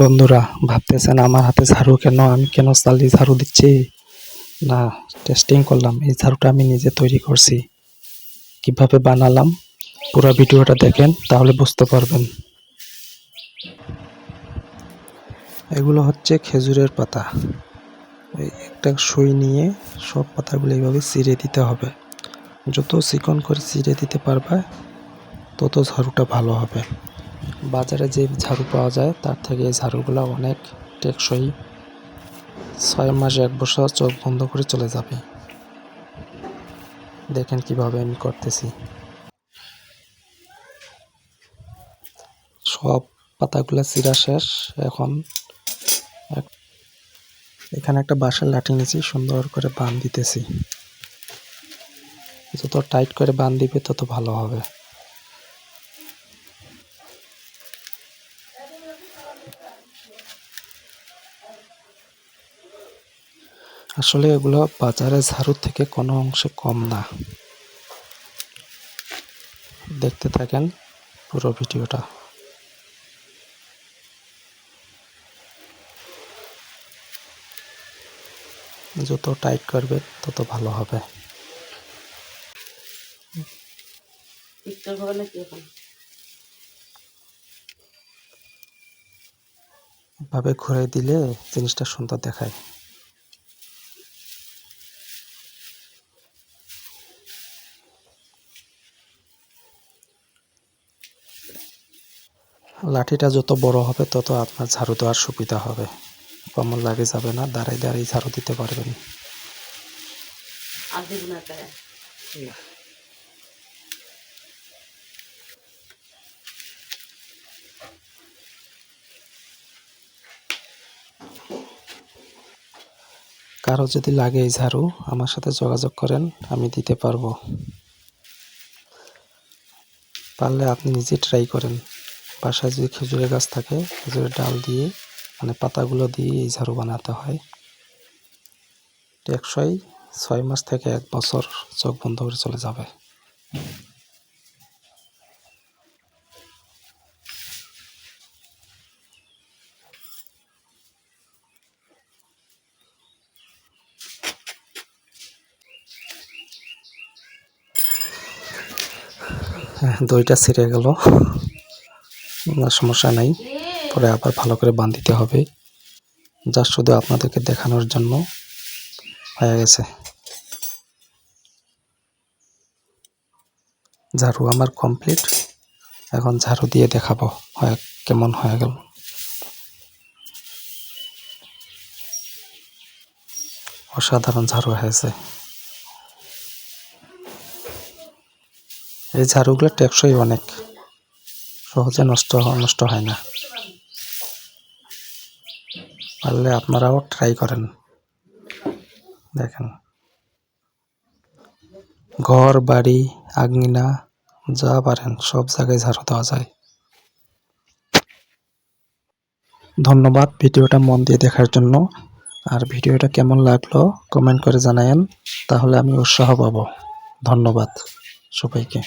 বন্ধুরা ভাবতেছেন আমার হাতে ঝাড়ু কেন, আমি কেন চালি ঝাড়ু দিচ্ছি? না, টেস্টিং করলাম। এই ঝাড়ুটা আমি নিজে তৈরি করছি। কিভাবে বানালাম পুরো ভিডিওটা দেখেন, তাহলে বুঝতে পারবেন। এগুলো হচ্ছে খেজুরের পাতা। এই একটা সুই নিয়ে সব পাতাগুলো এইভাবে চিড়ে দিতে হবে। যত চিকন করে চিড়ে দিতে পারবে তত ঝাড়ুটা ভালো হবে। বাজারে যে ঝাড়ু পাওয়া যায় তার থেকে এই ঝাড়ুগুলো অনেক টেকসই। 6 মাস 1 বছর চোখ বন্ধ করে চলে যাবে। দেখেন কিভাবে আমি করতেছি। সব পাতাগুলো চিরা শেষ। এখন এখানে একটা বাঁশের লাঠি নিয়েছি, সুন্দর করে বাঁধ দিতেছি। যত টাইট করে বাঁধ দিবে তত ভালো হবে। আসলে এগুলো বাজারে ঝাড়ুর থেকে কোনো অংশে কম না। দেখতে থাকেন পুরো ভিডিওটা। যত টাইট করবে তত ভালো হবে। এভাবে ঘুরে দিলে জিনিসটা সুন্দর দেখায়। লাঠিটা যত বড় হবে তত আপনার ঝাড়ু দেওয়ার সুবিধা হবে। কমন লাগে যাবে না, দাঁড়াই দাঁড়াই ঝাড়ু দিতে পারবেন। কারো যদি লাগে এই ঝাড়ু, আমার সাথে যোগাযোগ করেন, আমি দিতে পারবো। পারলে আপনি নিজে ট্রাই করেন। বাসায় যদি খেজুরের গাছ থাকে, খেজুরের ডাল দিয়ে মানে পাতাগুলো দিয়ে এই ঝাড়ু বানাতে হয়। টেকসই 6 মাস থেকে 1 বছর চোখ বন্ধ করে চলে যাবে। দইটা ছিঁড়ে গেল, সমস্যা নাই, পরে আবার ভালো করে বাঁধ দিতে হবে। যা শুধু আপনাদেরকে দেখানোর জন্য হয়ে গেছে। ঝাড়ু আমার কমপ্লিট। এখন ঝাড়ু দিয়ে দেখাবো কেমন হয়ে গেল। অসাধারণ ঝাড়ু হয়েছে। এই ঝাড়ুগুলো টেকসই অনেক, সহজে নষ্ট হয় না। পারলে আপনারাও ট্রাই করেন। দেখেন, ঘর বাড়ি আঙিনা যা পারেন সব জায়গায় ঝাড়ু দেওয়া যায়। ধন্যবাদ ভিডিওটা মন দিয়ে দেখার জন্য। আর ভিডিওটা কেমন লাগলো কমেন্ট করে জানায়েন, তাহলে আমি উৎসাহ পাবো। ধন্যবাদ সবাইকে।